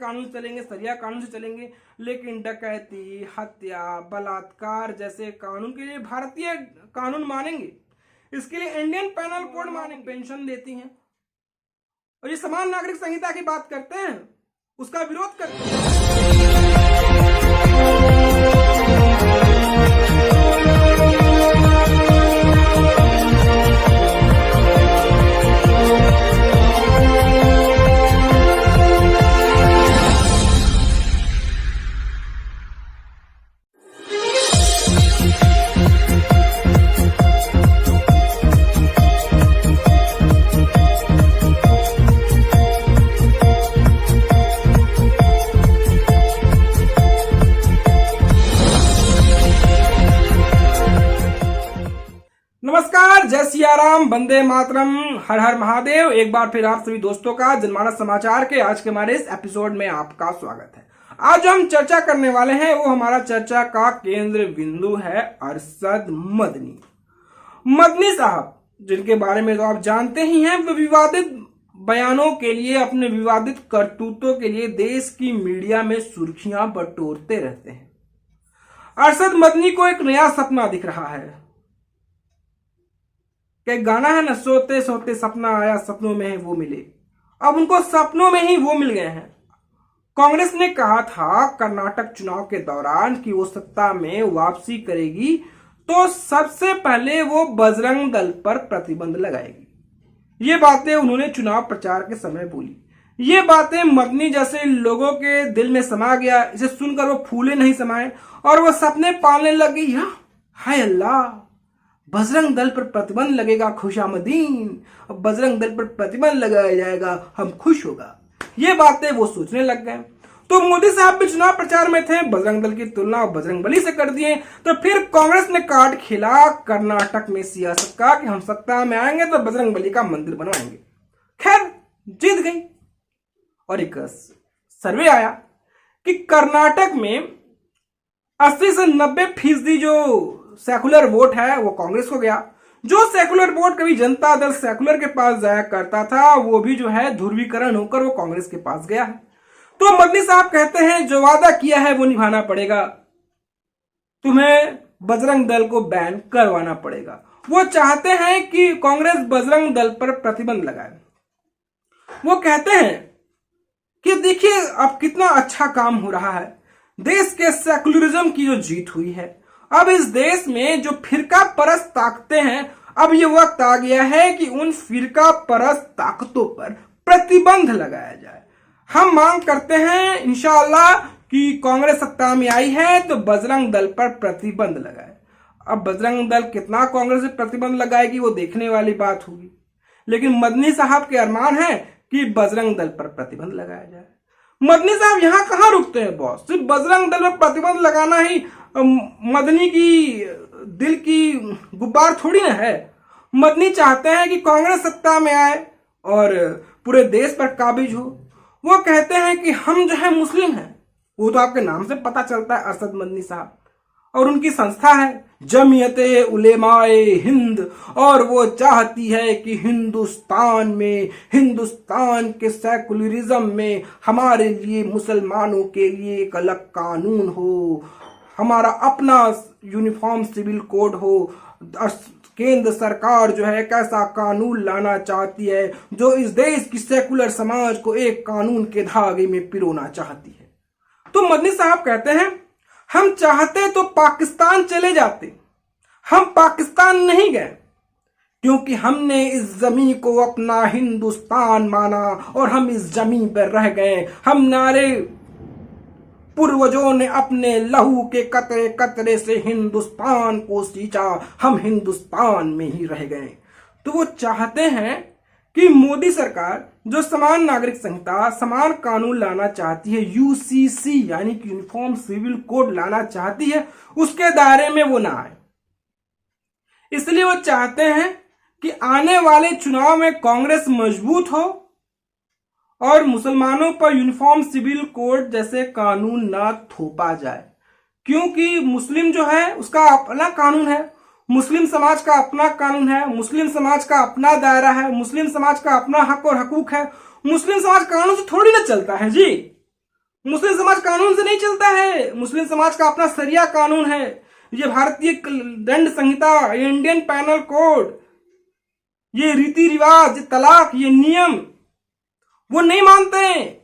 कानून चलेंगे, सरिया कानून से चलेंगे, लेकिन डकैती, हत्या, बलात्कार जैसे कानून के लिए भारतीय कानून मानेंगे, इसके लिए इंडियन पेनल कोड मानेंगे। पेंशन देती हैं और ये समान नागरिक संहिता की बात करते हैं, उसका विरोध करते हैं। नमस्कार, जय सिया राम, वंदे मातरम, हर हर महादेव। एक बार फिर आप सभी दोस्तों का जनमानस समाचार के आज के हमारे इस एपिसोड में आपका स्वागत है। आज हम चर्चा करने वाले हैं, वो हमारा चर्चा का केंद्र बिंदु है अरशद मदनी। मदनी साहब, जिनके बारे में तो आप जानते ही हैं, वो विवादित बयानों के लिए, अपने विवादित करतूतों के लिए देश की मीडिया में सुर्खियां बटोरते रहते हैं। अरशद मदनी को एक नया सपना दिख रहा है। कि गाना है ना, सोते सोते सपना आया, सपनों में है वो मिले। अब उनको सपनों में ही वो मिल गए हैं। कांग्रेस ने कहा था कर्नाटक चुनाव के दौरान कि वो सत्ता में वापसी करेगी तो सबसे पहले वो बजरंग दल पर प्रतिबंध लगाएगी। ये बातें उन्होंने चुनाव प्रचार के समय बोली। ये बातें मदनी जैसे लोगों के दिल में समा गया। इसे सुनकर वो फूले नहीं समाए और वो सपने पालने लगी। हाय अल्लाह, बजरंग दल पर प्रतिबंध लगेगा, खुशामदीन, अब बजरंग दल पर प्रतिबंध लगाया जाएगा, हम खुश होगा। ये बातें वो सोचने लग गए। तो मोदी साहब भी चुनाव प्रचार में थे, बजरंग दल की तुलना बजरंगबली से कर दिए। तो फिर कांग्रेस ने कार्ड खेला कर्नाटक में सियासत का कि हम सत्ता में आएंगे तो बजरंगबली का मंदिर बनवाएंगे। खैर, जीत गई। और एक सर्वे आया कि कर्नाटक में 80 से 90% जो सेकुलर वोट है वो कांग्रेस को गया। जो सेकुलर वोट कभी जनता दल सेकुलर के पास जाया करता था, वो भी जो है ध्रुवीकरण होकर वो कांग्रेस के पास गया है। तो मदनी साहब कहते हैं जो वादा किया है वो निभाना पड़ेगा, तुम्हें बजरंग दल को बैन करवाना पड़ेगा। वो चाहते हैं कि कांग्रेस बजरंग दल पर प्रतिबंध लगाए। वो कहते हैं कि देखिए अब कितना अच्छा काम हो रहा है, देश के सेकुलरिज्म की जो जीत हुई है। अब इस देश में जो फिरका परस्त ताकतें हैं, अब ये वक्त आ गया है कि उन फिरका परस्त ताकतों पर प्रतिबंध लगाया जाए। हम मांग करते हैं इंशाअल्लाह कि कांग्रेस सत्ता में आई है तो बजरंग दल पर प्रतिबंध लगाए। अब बजरंग दल कितना कांग्रेस पर प्रतिबंध लगाएगी वो देखने वाली बात होगी, लेकिन मदनी साहब के अरमान है कि बजरंग दल पर प्रतिबंध लगाया जाए। मदनी साहब यहां कहां रुकते हैं बॉस? सिर्फ बजरंग दल पर प्रतिबंध लगाना ही मदनी की दिल की गुब्बार थोड़ी ना है। मदनी चाहते हैं कि कांग्रेस सत्ता में आए और पूरे देश पर काबिज हो। वो कहते हैं कि हम जो है मुस्लिम हैं, वो तो आपके नाम से पता चलता है, अरशद मदनी साहब। और उनकी संस्था है जमीयते उलेमाए हिंद, और वो चाहती है कि हिंदुस्तान में, हिंदुस्तान के सेकुलरिज्म में हमारे लिए, मुसलमानों के लिए एक अलग कानून हो, हमारा अपना यूनिफॉर्म सिविल कोड हो। केंद्र सरकार जो है एक ऐसा कानून लाना चाहती है जो इस देश की सेकुलर समाज को एक कानून के धागे में पिरोना चाहती है। तो मदनी साहब कहते हैं हम चाहते तो पाकिस्तान चले जाते, हम पाकिस्तान नहीं गए क्योंकि हमने इस जमीन को अपना हिंदुस्तान माना और हम इस जमीन पर रह गए। हमारे पूर्वजों ने अपने लहू के कतरे कतरे से हिंदुस्तान को सींचा, हम हिंदुस्तान में ही रह गए। तो वो चाहते हैं कि मोदी सरकार जो समान नागरिक संहिता, समान कानून लाना चाहती है, यूसीसी यानी कि यूनिफॉर्म सिविल कोड लाना चाहती है, उसके दायरे में वो ना आए। इसलिए वो चाहते हैं कि आने वाले चुनाव में कांग्रेस मजबूत हो और मुसलमानों पर यूनिफॉर्म सिविल कोड जैसे कानून ना थोपा जाए, क्योंकि मुस्लिम जो है उसका अपना कानून है, मुस्लिम समाज का अपना कानून है, मुस्लिम समाज का अपना दायरा है, मुस्लिम समाज का अपना हक और हकूक है। मुस्लिम समाज कानून से थोड़ी ना चलता है जी। मुस्लिम समाज कानून से नहीं चलता है। मुस्लिम समाज का अपना शरिया कानून है। ये भारतीय दंड संहिता, ये इंडियन पैनल कोड, ये रीति रिवाज, ये तलाक, ये नियम वो नहीं मानते हैं।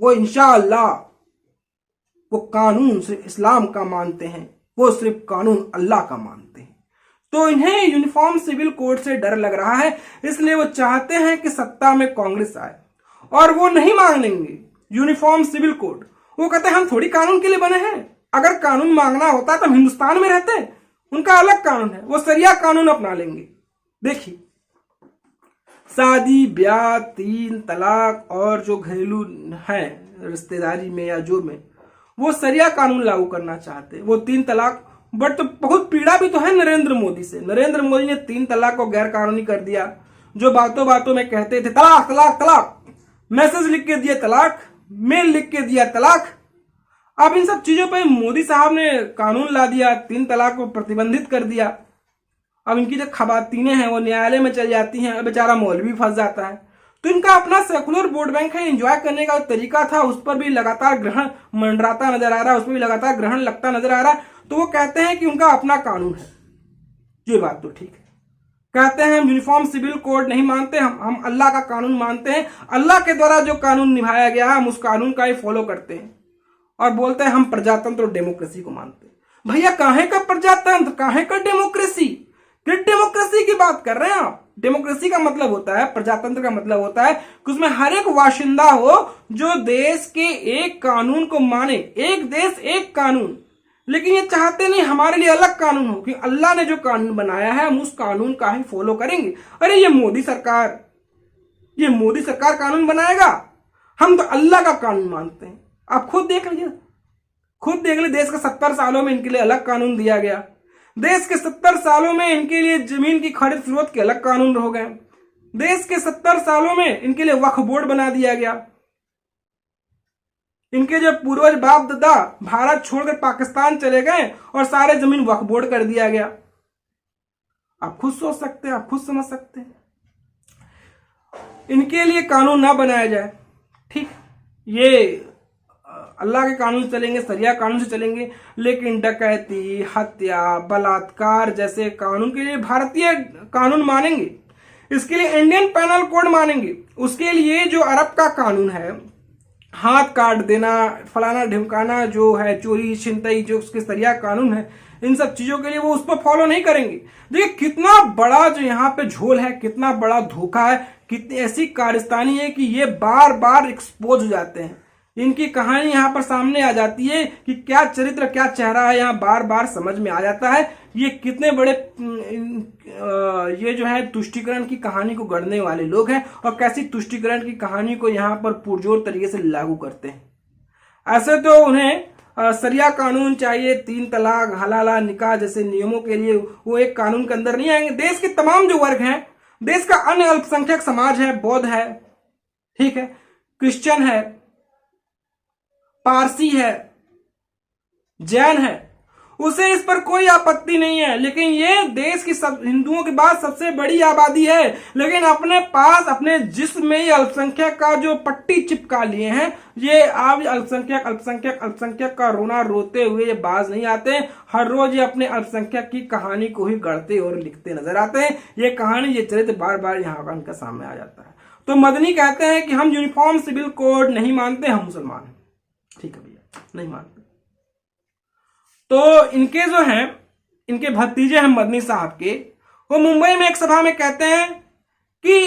वो इंशाअल्लाह वो कानून सिर्फ इस्लाम का मानते हैं, वो सिर्फ कानून अल्लाह का मानते हैं। तो इन्हें यूनिफॉर्म सिविल कोड से डर लग रहा है, इसलिए वो चाहते हैं कि सत्ता में कांग्रेस आए और वो नहीं मांगेंगे यूनिफॉर्म सिविल कोड। वो कहते हैं हम थोड़ी कानून के लिए बने हैं। अगर कानून मांगना होता तो हम हिंदुस्तान में रहते, उनका अलग कानून है, वो शरिया कानून अपना लेंगे। देखिए, शादी ब्याह, 3 तलाक और जो घरेलू है रिश्तेदारी में या जो में, वो शरिया कानून लागू करना चाहते हैं। वो 3 तलाक, बट तो बहुत पीड़ा भी तो है नरेंद्र मोदी से। नरेंद्र मोदी ने 3 तलाक को गैर कानूनी कर दिया। जो बातों बातों में कहते थे तलाक तलाक तलाक, मैसेज लिख के दिया तलाक, मेल लिख के दिया तलाक। अब इन सब चीजों पे मोदी साहब ने कानून ला दिया, 3 तलाक को प्रतिबंधित कर दिया। अब इनकी जो खवातीनें हैं वो न्यायालय में चल जाती हैं, बेचारा मौलवी फंस जाता है। तो इनका अपना सेकुलर वोट बैंक है, एंजॉय करने का तरीका था, उस पर भी लगातार ग्रहण मंडराता नजर आ रहा है, उस पर भी लगातार ग्रहण लगता नजर आ रहा है। तो वो कहते हैं कि उनका अपना कानून है। ये बात तो ठीक है, कहते हैं हम यूनिफॉर्म सिविल कोड नहीं मानते, हम अल्लाह का कानून मानते हैं। अल्लाह के द्वारा जो कानून निभाया गया है हम उस कानून का ही फॉलो करते हैं। और बोलते हैं हम प्रजातंत्र और डेमोक्रेसी को मानते हैं। भैया काहे का प्रजातंत्र, काहे का डेमोक्रेसी? किस डेमोक्रेसी की बात कर रहे हैं आप? डेमोक्रेसी का मतलब होता है, प्रजातंत्र का मतलब होता है कि उसमें हर एक वाशिंदा हो जो देश के एक कानून को माने। एक देश एक कानून। लेकिन ये चाहते नहीं हमारे लिए अलग कानून हो, कि अल्लाह ने जो कानून बनाया है हम उस कानून का ही फॉलो करेंगे। अरे ये मोदी सरकार कानून बनाएगा, हम तो अल्लाह का कानून मानते हैं। आप खुद देख लीजिए, देश के 70 सालों में इनके लिए अलग कानून दिया गया। देश के 70 सालों में इनके लिए जमीन की खरीद फरोख्त के अलग कानून हो गए। देश के 70 सालों में इनके लिए वक्फ बोर्ड बना दिया गया। इनके जो पूर्वज बाप दादा भारत छोड़कर पाकिस्तान चले गए और सारे जमीन वक्फ बोर्ड कर दिया गया। आप खुद सोच सकते हैं, आप खुद समझ सकते हैं। इनके लिए कानून ना बनाया जाए, ठीक, ये अल्लाह के कानून से चलेंगे, शरिया कानून से चलेंगे, लेकिन डकैती, हत्या, बलात्कार जैसे कानून के लिए भारतीय कानून मानेंगे। इसके लिए इंडियन पैनल कोड मानेंगे। उसके लिए जो अरब का कानून है, हाथ काट देना, फलाना ढिमकाना जो है, चोरी छिनतई जो उसके शरिया कानून है, इन सब चीजों के लिए वो उस पर फॉलो नहीं करेंगे। देखिए कितना बड़ा जो यहाँ पे झोल है, कितना बड़ा धोखा है, कितनी ऐसी कारस्तानी है कि ये बार बार एक्सपोज हो जाते हैं। इनकी कहानी यहाँ पर सामने आ जाती है कि क्या चरित्र क्या चेहरा है, यहाँ बार बार समझ में आ जाता है। ये कितने बड़े ये जो है तुष्टिकरण की कहानी को गढ़ने वाले लोग हैं और कैसी तुष्टिकरण की कहानी को यहाँ पर पुरजोर तरीके से लागू करते हैं। ऐसे तो उन्हें शरिया कानून चाहिए, 3 तलाक, हलाला निकाह जैसे नियमों के लिए वो एक कानून के अंदर नहीं आएंगे। देश के तमाम जो वर्ग हैं, देश का अन्य अल्पसंख्यक समाज है, बौद्ध है, ठीक है, क्रिश्चियन है, पारसी है, जैन है, उसे इस पर कोई आपत्ति नहीं है। लेकिन ये देश की हिंदुओं के बाद सबसे बड़ी आबादी है, लेकिन अपने पास अपने जिस्म में ये अल्पसंख्यक का जो पट्टी चिपका लिए हैं, ये आप अल्पसंख्यक का रोना रोते हुए ये बाज नहीं आते। हर रोज ये अपने अल्पसंख्यक की कहानी को ही गढ़ते और लिखते नजर आते हैं। ये कहानी, ये चरित्र बार बार यहाँ पर उनका सामने आ जाता है। तो मदनी कहते हैं कि हम यूनिफॉर्म सिविल कोड नहीं मानते, हम मुसलमान हैं। ठीक है भैया, नहीं मानते। तो इनके जो हैं, इनके भतीजे हैं मदनी साहब के, वो मुंबई में एक सभा में कहते हैं कि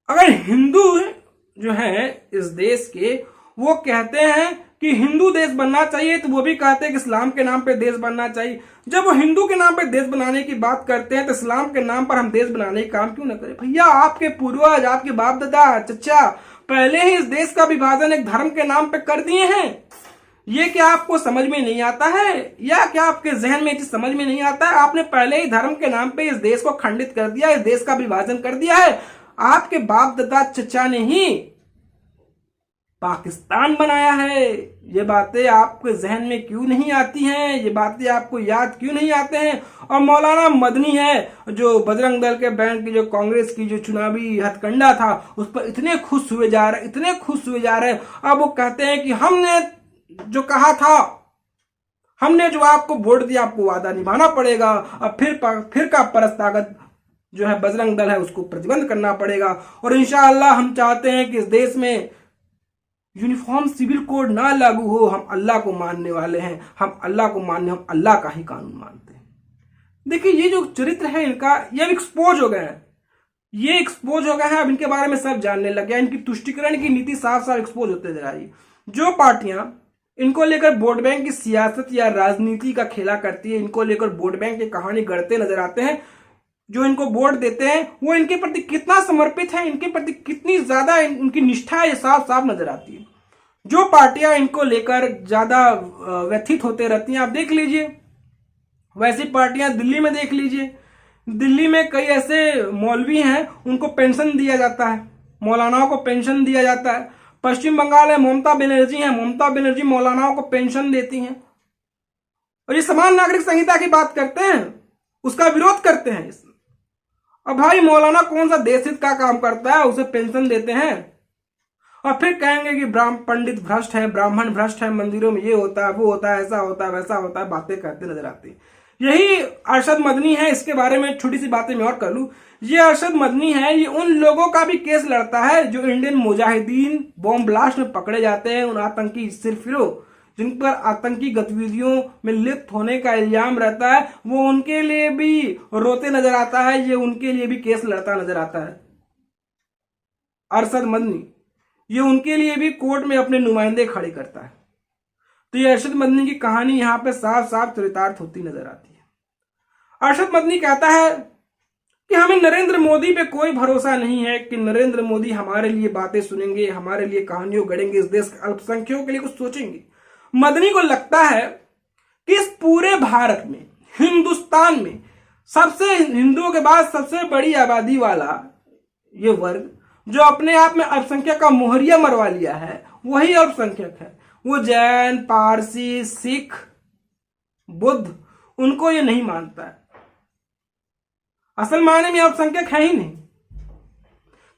अगर हिंदू जो है इस देश के, वो कहते हैं कि हिंदू देश बनना चाहिए, तो वो भी कहते हैं कि इस्लाम के नाम पे देश बनना चाहिए। जब वो हिंदू के नाम पे देश बनाने की बात करते हैं तो इस्लाम के नाम पर हम देश बनाने का काम क्यों ना करें? भैया आपके पूर्वज, आपके बाप दादा, चचा पहले ही इस देश का विभाजन एक धर्म के नाम पे कर दिए हैं। ये क्या आपको समझ में नहीं आता है, या क्या आपके जहन में चीज समझ में नहीं आता है? आपने पहले ही धर्म के नाम पे इस देश को खंडित कर दिया, इस देश का विभाजन कर दिया है। आपके बाप दादा चचा ने ही पाकिस्तान बनाया है। ये बातें आपके जहन में क्यों नहीं आती हैं? ये बातें आपको याद क्यों नहीं आते हैं? और मौलाना मदनी है जो बजरंग दल के बैंड की जो कांग्रेस की जो चुनावी हथकंडा था उस पर इतने खुश हुए जा रहे, इतने खुश हुए जा रहे। अब वो कहते हैं कि हमने जो कहा था, हमने जो आपको वोट दिया, आपको वादा निभाना पड़ेगा। अब फिर का परस्तागत जो है बजरंग दल है उसको प्रतिबंध करना पड़ेगा। और इंशाअल्लाह हम चाहते हैं कि इस देश में यूनिफॉर्म सिविल कोड ना लागू हो। हम अल्लाह को मानने वाले हैं, हम अल्लाह को मानने, हम अल्लाह का ही कानून मानते हैं। देखिए ये जो चरित्र है इनका, ये एक्सपोज हो गया है, ये एक्सपोज हो गया है। अब इनके बारे में सब जानने लग गया। इनकी तुष्टिकरण की नीति साफ साफ एक्सपोज होते जा रही है। जो पार्टियां इनको लेकर वोट बैंक की सियासत या राजनीति का खेला करती है, इनको लेकर वोट बैंक की कहानी गढ़ते नजर आते हैं, जो इनको वोट देते हैं वो इनके प्रति कितना समर्पित है, इनके प्रति कितनी ज्यादा उनकी निष्ठा है, ये साफ साफ नजर आती है। जो पार्टियां इनको लेकर ज्यादा व्यथित होते रहती हैं, आप देख लीजिए, वैसी पार्टियां दिल्ली में देख लीजिए। दिल्ली में कई ऐसे मौलवी हैं उनको पेंशन दिया जाता है, मौलानाओं को पेंशन दिया जाता है। पश्चिम बंगाल में ममता बनर्जी हैं, ममता बनर्जी मौलानाओं को पेंशन देती हैं। और ये समान नागरिक संहिता की बात करते हैं, उसका विरोध करते हैं। अब भाई मौलाना कौन सा देश हित का काम करता है, उसे पेंशन देते हैं और फिर कहेंगे कि पंडित भ्रष्ट है, ब्राह्मण भ्रष्ट है, मंदिरों में ये होता है, वो होता है, ऐसा होता है, वैसा होता है, बातें करते नजर आती है। यही अरशद मदनी है। इसके बारे में छोटी सी बातें मैं और कर लूं। ये अरशद मदनी है, ये उन लोगों का भी केस लड़ता है जो इंडियन मुजाहिदीन बॉम्ब ब्लास्ट में पकड़े जाते हैं, उन आतंकी सिरफिरों जिन पर आतंकी गतिविधियों में लिप्त होने का इल्जाम रहता है, वो उनके लिए भी रोते नजर आता है, ये उनके लिए भी केस लड़ता नजर आता है। अरशद मदनी ये उनके लिए भी कोर्ट में अपने नुमाइंदे खड़े करता है। तो ये अरशद मदनी की कहानी यहां पे साफ साफ चरितार्थ होती नजर आती है। अरशद मदनी कहता है कि हमें नरेंद्र मोदी पे कोई भरोसा नहीं है कि नरेंद्र मोदी हमारे लिए बातें सुनेंगे, हमारे लिए कहानियों गढ़ेंगे, इस देश के अल्पसंख्यकों के लिए कुछ सोचेंगे। मदनी को लगता है कि इस पूरे भारत में, हिंदुस्तान में सबसे, हिंदुओं के बाद सबसे बड़ी आबादी वाला ये वर्ग जो अपने आप में अल्पसंख्यक का मोहरिया मरवा लिया है, वही अल्पसंख्यक है। वो जैन, पारसी, सिख, बुद्ध, उनको ये नहीं मानता है। असल मायने में अल्पसंख्यक है ही नहीं।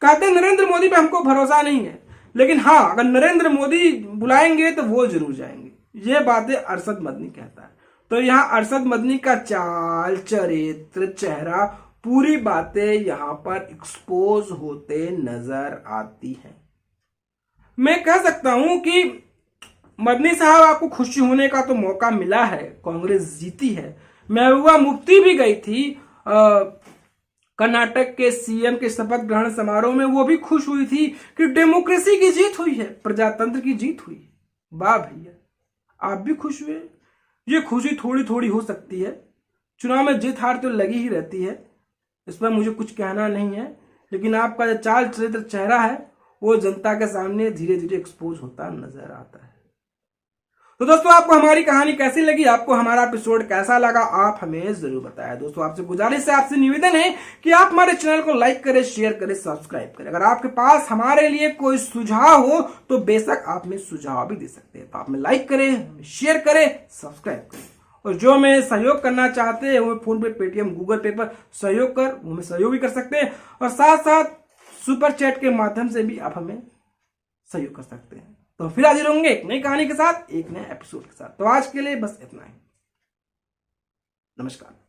कहते नरेंद्र मोदी पे हमको भरोसा नहीं है, लेकिन हाँ अगर नरेंद्र मोदी बुलाएंगे तो वो जरूर जाएंगे। ये बातें अरशद मदनी कहता है। तो यहाँ अरशद मदनी का चाल, चरित्र, चेहरा, पूरी बातें यहां पर एक्सपोज होते नजर आती हैं। मैं कह सकता हूं कि मदनी साहब आपको खुशी होने का तो मौका मिला है, कांग्रेस जीती है। महबूबा मुफ्ती भी गई थी कर्नाटक के सीएम के शपथ ग्रहण समारोह में, वो भी खुश हुई थी कि डेमोक्रेसी की जीत हुई है, प्रजातंत्र की जीत हुई है। वाह भैया, आप भी खुश हुए। ये खुशी थोड़ी थोड़ी हो सकती है, चुनाव में जीत हार तो लगी ही रहती है, इस पर मुझे कुछ कहना नहीं है, लेकिन आपका जो चाल चरित्र, चेहरा है वो जनता के सामने धीरे धीरे एक्सपोज होता नजर आता है। तो दोस्तों आपको हमारी कहानी कैसी लगी, आपको हमारा एपिसोड कैसा लगा, आप हमें जरूर बताएं। दोस्तों आपसे गुजारिश है, आपसे निवेदन है कि आप हमारे चैनल को लाइक करें, शेयर करें, सब्सक्राइब करें। अगर आपके पास हमारे लिए कोई सुझाव हो तो बेशक आप हमें सुझाव भी दे सकते हैं। तो आप हमें लाइक करें, हमें शेयर करें, सब्सक्राइब करें। और जो हमें सहयोग करना चाहते हैं वो फोन पे, पेटीएम, गूगल पे पर सहयोग कर वो हमें सहयोग भी कर सकते हैं। और साथ साथ सुपर चैट के माध्यम से भी आप हमें सहयोग कर सकते हैं। तो फिर हाजिर होंगे एक नई कहानी के साथ, एक नए एपिसोड के साथ। तो आज के लिए बस इतना ही। नमस्कार।